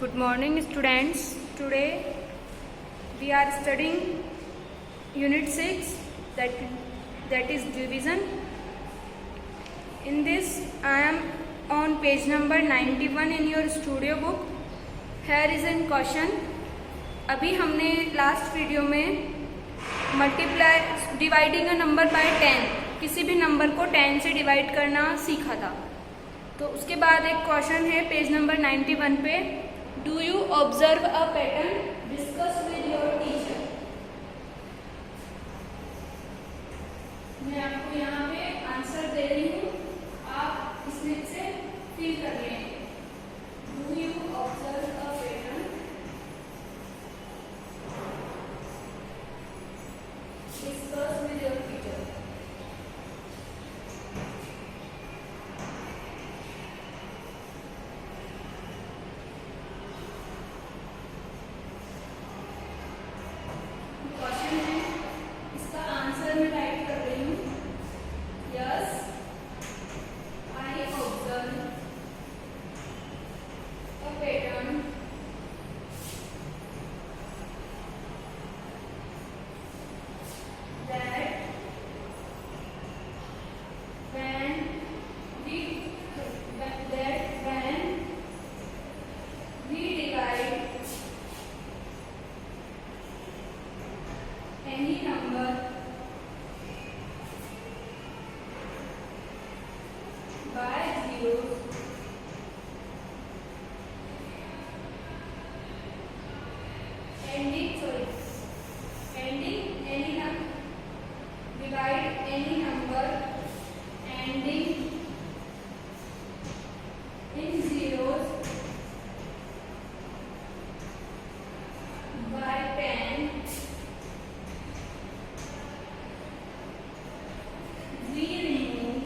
Good morning students. Today we are studying unit 6 that is division. In this I am on page number 91 in your studio book. Here is an question. अभी हमने last video में multiply dividing a number by 10 किसी भी number को 10 से divide करना सीखा था। तो उसके बाद एक क्वेश्चन है पेज नंबर 91 पे, do you observe a pattern, discuss with your teacher. मैं आपको यहाँ पे आंसर दे रही हूँ, आप इसमें से फिल कर लेंगे। Do you observe a pattern, discuss with your teacher. Question है, इसका आंसर मैं टाइप कर रही हूँ। Yes, I observe a pattern that when we divide any number by zeros, divide any number ending in zeros by 10, we remove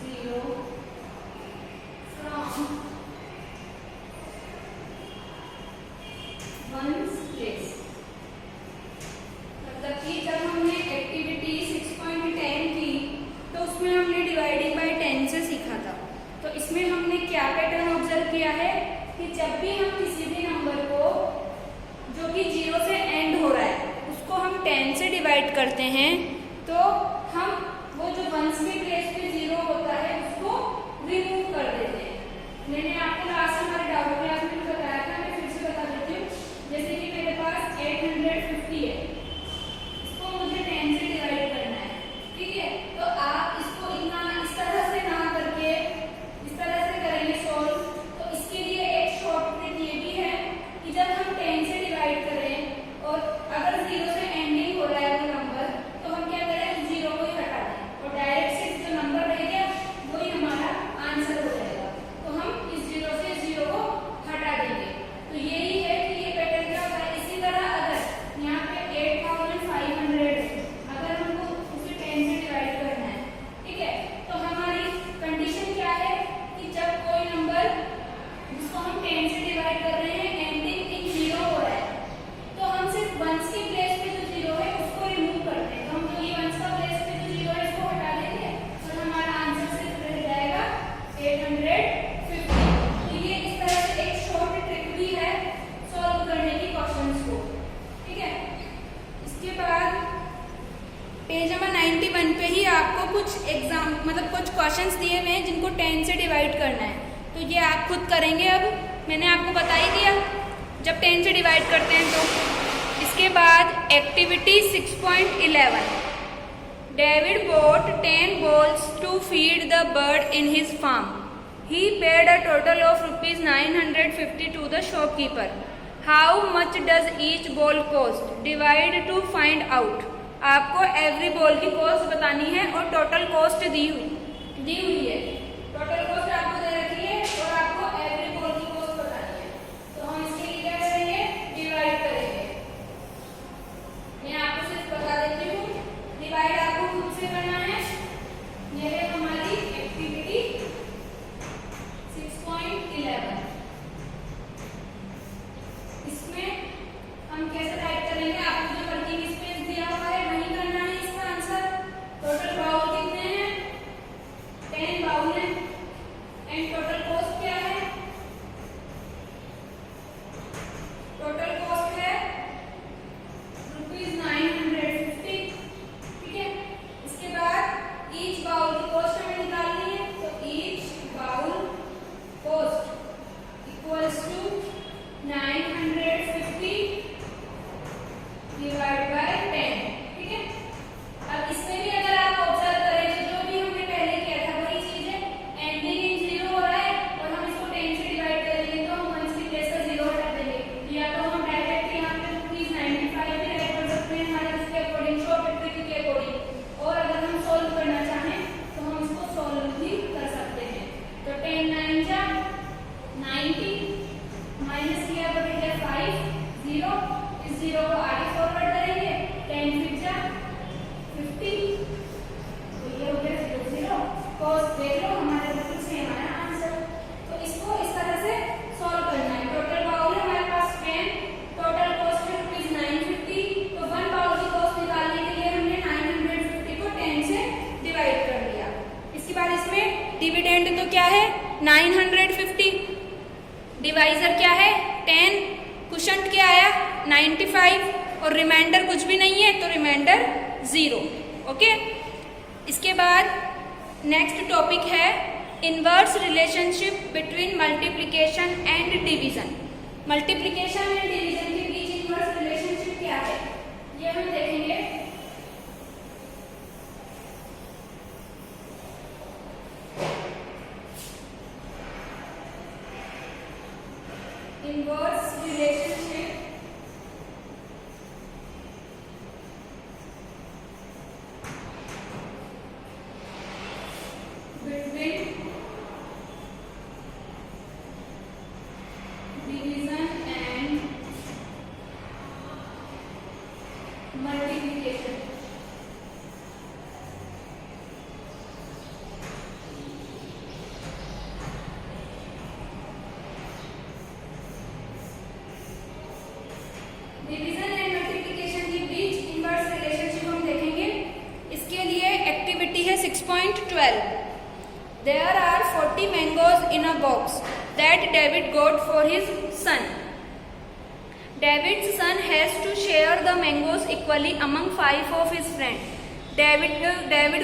zero from one's place। मतलब कि जब हमने एक्टिविटी 6.10 की तो उसमें हमने डिवाइडिंग बाय 10 से सीखा था। तो इसमें हमने क्या पैटर्न ऑब्जर्व किया है कि जब भी हम किसी भी नंबर को जो कि 0 से एंड हो रहा है उसको हम 10 से डिवाइड करते हैं तो हम वो जो वंस के प्लेस पे 0 होता है उसको रिमूव कर देते हैं। मैंने आपको लास्ट हमारे डाउट क्लास में बताया था, मैं फिर से बता देती हूँ। जैसे कि मेरे पास 850 है, इसको मुझे 10 से डिवाइड करना है, ठीक है। तो आप इसको इस तरह से ना करके इस तरह से करेंगे सॉल्व। तो इसके लिए एक शॉर्ट ट्रिक ये भी है कि जब हम 10 से डिवाइड करें और अगर 0 से एंडिंग हो रहा है वो नंबर तो हम क्या करें, 0 को ही हटा दें और डायरेक्ट से जो नंबर रहेगा वही हमारा आंसर हो जाएगा। तो हम इस 0 से 0 को हटा देंगे। तो यही है कि ये पैटर्न क्या होता है। इसी तरह अगर यहाँ पे 8500 है, अगर हमको उसे 10 से डिवाइड करना है, ठीक है, तो हमारी कंडीशन क्या है कि जब कोई नंबर जिसको हम 10 से डिवाइड कर रहे हैं एंडिंग इन 0 हो रहा है तो हम सिर्फ वंस के प्लेस पे जो 0 है उसको रिमूव करते हैं। तो हम तो ये वंस का प्लेस पे जो 0 है इसको हटा देंगे और हमारा आंसर सिर्फ रह जाएगा 850। तो ये इस तरह से एक शॉर्ट ट्रिक भी है सॉल्व करने की क्वेश्चंस को, ठीक है। इसके बाद पेज नंबर 91 पे ही आपको कुछ एग्जाम मतलब कुछ क्वेश्चंस दिए हुए हैं जिनको 10 से डिवाइड करना है। तो ये आप खुद करेंगे। अब मैंने आपको बता ही दिया जब 10 से डिवाइड करते हैं तो। इसके बाद activity 6.11, David bought 10 balls to feed the bird in his farm. He paid a total of rupees 950 to the shopkeeper. How much does each ball cost? Divide to find out. आपको every ball की cost बतानी है और total cost दी हुई है। Total cost आपको दे रखी है और आपको एवरी बॉल की कॉस्ट बतानी है। तो हम इसके लिए क्या करेंगे, डिवाइड करेंगे। मैं आपको सिर्फ बता देती हूँ, डिवाइड आपको खुद से करना है। ये है हमारी एक्टिविटी 6.11। इसमें हम कैसे टाइप करेंगे, आपको जो वर्किंग स्पेस दिया हुआ है वही करना है इसका आंसर। टोटल बाउल कितने हैं, इसमें डिविडेंड तो क्या है 950, डिवाइजर क्या है 10, कुशंट क्या आया 95 और रिमाइंडर कुछ भी नहीं है तो रिमाइंडर 0। ओके, इसके बाद नेक्स्ट टॉपिक है inverse relationship between multiplication and division. Multiplication and division के बीच इनवर्स रिलेशनशिप क्या है ये हम देखेंगे। Inverse relationship between division and multiplication। Division and multiplication के बीच इनवर्स रिलेशनशिप हम देखेंगे। इसके लिए एक्टिविटी है 6.12। There are 40 mangoes in a box that David got for his son. David's son has to share the mangoes equally among 5 of his friends. David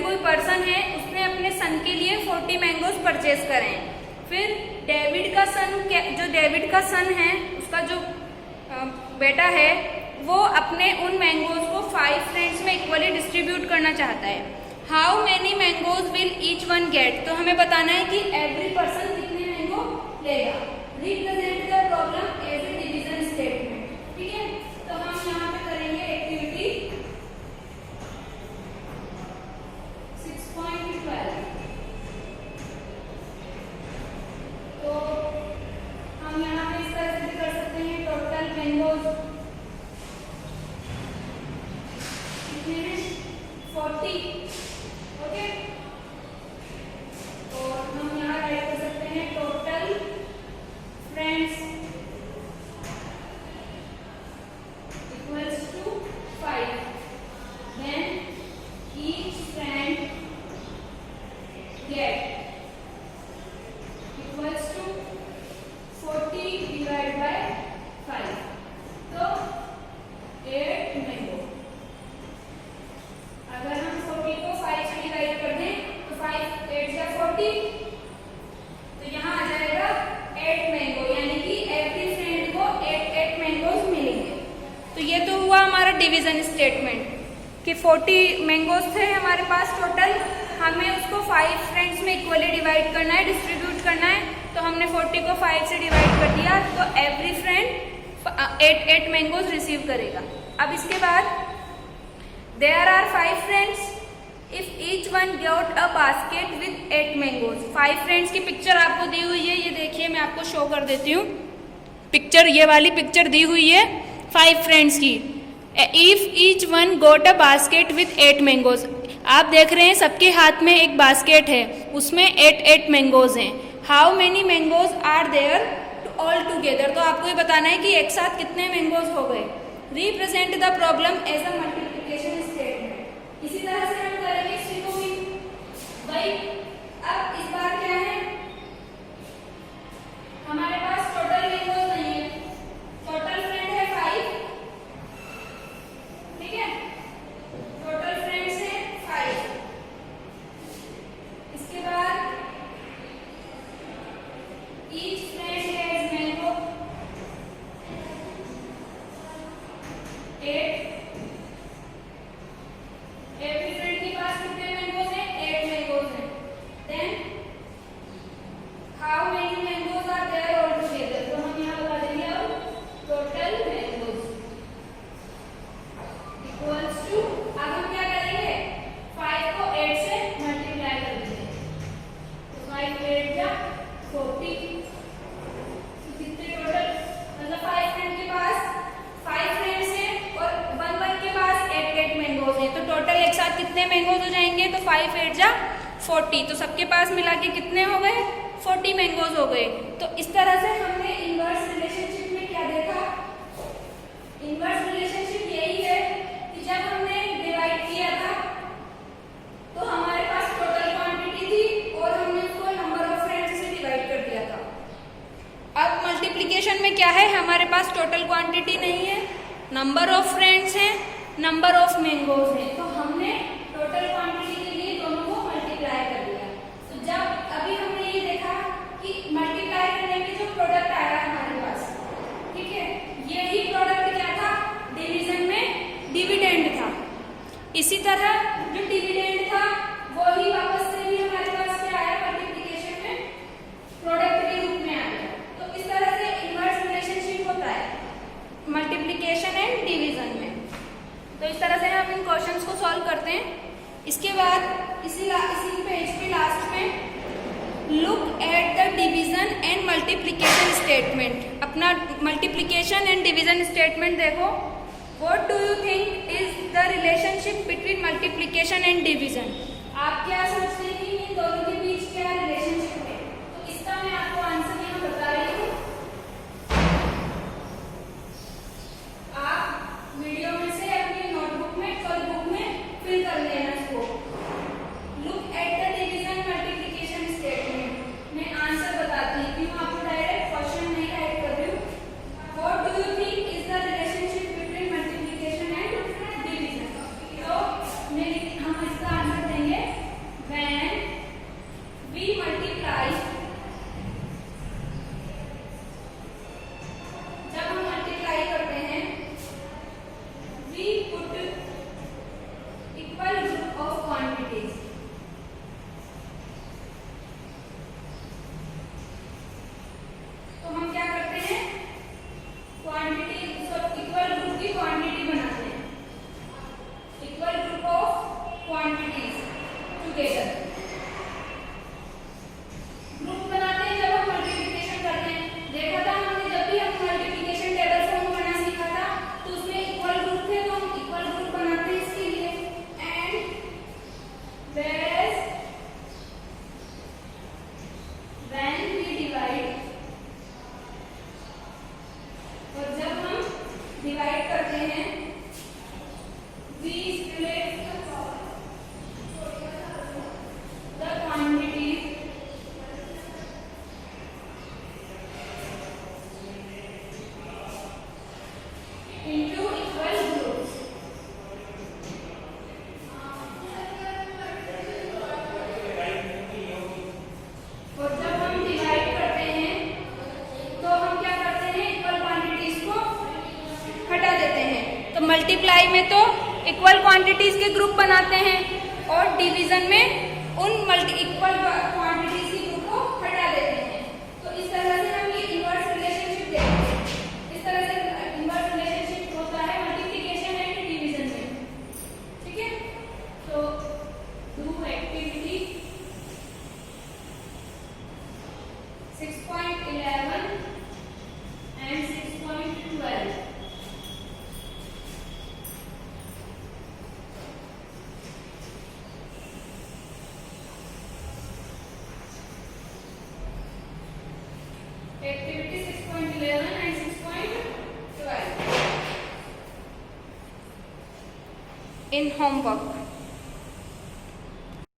कोई person है, उसने अपने सन के लिए 40 मैंगोज परचेज करे हैं। फिर डेविड का सन है, उसका जो बेटा है, वो अपने उन मैंगोज को 5 फ्रेंड्स में इक्वली डिस्ट्रीब्यूट करना चाहता है। How many mangoes will each one get, तो हमें बताना है कि एवरी पर्सन कितने मैंगो लेगा। Represent the problem as a division statement. ठीक है, तो हम यहाँ पे करेंगे एक्टिविटी 6.12। तो हम यहाँ पे इस तरह से कर सकते हैं, टोटल मैंगोज कितने हैं 40। ओके, और हम यहाँ राइट कर सकते हैं total friends equals to 5। Then each friend get equals to 40 divide by 5, तो 8 मैंगो। अगर हम 40 को 5 से डिवाइड कर दें तो 5 8 या 40, तो यहाँ आ जाएगा 8 मैंगो, यानी कि एवरी फ्रेंड को 8 मैंगोज मिलेंगे। तो ये तो हुआ हमारा डिवीजन स्टेटमेंट कि 40 मैंगोज थे हमारे पास टोटल, हमें उसको 5 फ्रेंड्स में इक्वली डिवाइड करना है, डिस्ट्रीब्यूट करना है। तो हमने 40 को 5 से डिवाइड कर दिया, तो एवरी फ्रेंड 8 मैंगोज रिसीव करेगा। अब इसके बाद There are 5 friends. If each one got a basket with 8 mangoes. 5 friends की पिक्चर आपको दी हुई है, ये देखिए मैं आपको शो कर देती हूँ। पिक्चर, ये वाली पिक्चर दी हुई है 5 फ्रेंड्स की। If each one got a basket with 8 mangoes. आप देख रहे हैं सबके हाथ में एक बास्केट है, उसमें 8 मैंगोज हैं। How many mangoes are there all together? तो आपको ये बताना है कि एक साथ कितने मैंगोज हो गए। Represent the problem as a multiplication statement। इसी तरह से हम करेंगे इसी को भी। भाई अब इस बार क्या है, हमारे पास टोटल मैंगोज नहीं है, टोटल फ्रेंड है 5। ठीक है, टोटल फ्रेंड्स है 5। इसके बाद each friend has mango 8। Every friend के पास कितने मैंगोज हैं 8 मैंगोज हैं। Then how many mangoes are there all together, तो हम यहाँ बता देंगे अब टोटल मैंगोज इक्वल्स टू, अब हम क्या करेंगे 5 को 8 से मल्टीप्लाई कर देंगे, तो 5 8 या 40। कितने टोटल, मतलब 5 फ्रेंड के पास 5 फ्रेंड्स हैं और 1 के पास 8 मैंगोज हैं, तो टोटल एक साथ कितने मैंगोज हो जाएंगे, तो 5 8 जा 40, तो सबके पास मिला के कितने हो गए 40 मैंगोज हो गए। तो इस तरह से हमने इनवर्स रिलेशनशिप में क्या देखा, इनवर्स रिलेशनशिप यही है कि जब हमने डिवाइड किया था तो हमारे पास टोटल क्वांटिटी थी और क्या है, हमारे पास टोटल क्वांटिटी नहीं है, नंबर ऑफ फ्रेंड्स हैं, नंबर ऑफ मैंगोज हैं, तो हमने टोटल क्वांटिटी के लिए दोनों को मल्टीप्लाई कर दिया। तो जब अभी हमने ये देखा कि मल्टीप्लाई करने में जो प्रोडक्ट आया हमारे पास, ठीक है, यही प्रोडक्ट क्या था, डिवीजन में डिविडेंड था। इसी तरह जो डिविडेंड था वही वापस से भी हमारे पास क्या आया, मल्टीप्लिकेशन में प्रोडक्ट के रूप में आ गया। तो इस तरह से इनवर्स रिलेशनशिप होता है मल्टीप्लिकेशन एंड डिवीजन में। तो इस तरह से हम इन क्वेश्चंस को सॉल्व करते हैं। इसके बाद इसी पेज के लास्ट में look at the division and multiplication statement. अपना मल्टीप्लिकेशन एंड डिवीजन स्टेटमेंट देखो। What do you think is the relationship between multiplication and division? आप क्या सोचते हैं कि इन दोनों के बीच क्या रिलेशनशिप है? तो इसका मैं आपको आंसर यहाँ बता रही हूँ। आप वीडियो में से अपनी नोटबुक में, कल बुक में फिल कर लेना इसको। Look at the division multiplication statement. मैं आंसर बताती हूँ क्यों, आपको डायरेक्ट क्वेश्चन नहीं राइट कर रही हूँ। What do you think is the relationship between multiplication and division? तो हम इसका आंसर देंगे व्हेन वी मल्टीप्लाई, जब हम मल्टीप्लाई करते हैं, we put equal group of quantities। तो हम क्या करते हैं, क्वांटिटी इक्वल ग्रुप की क्वांटिटी बनाते हैं, equal group of quantities together. Group बनाते हैं जब हम मल्टीप्लिकेशन करते हैं। देखा था हमने, जब भी हम मल्टीप्लिकेशन टेबल फॉर्म करना सीखा था तो उसमें इक्वल ग्रुप थे, तो हम इक्वल ग्रुप बनाते हैं इसके लिए। And whereas when we divide, और जब हम डिवाइड करते हैं, we split the quantities into equal groups। और जब हम डिवाइड करते हैं तो हम क्या करते हैं, इक्वल क्वांटिटीज को हटा देते हैं। तो मल्टीप्लाई में तो इक्वल क्वांटिटीज के ग्रुप बनाते हैं और डिवीजन में उन इक्वल क्वांटिटीज के ग्रुप को हटा देते हैं। तो इस तरह से हम ये इनवर्स रिलेशनशिप देखते हैं। इस तरह से इनवर्स रिलेशनशिप होता है मल्टीप्लिकेशन एंड डिवीजन में, ठीक है। तो do activity 6.11 and 6.12। Activity 6.11 and 6.12 in homework।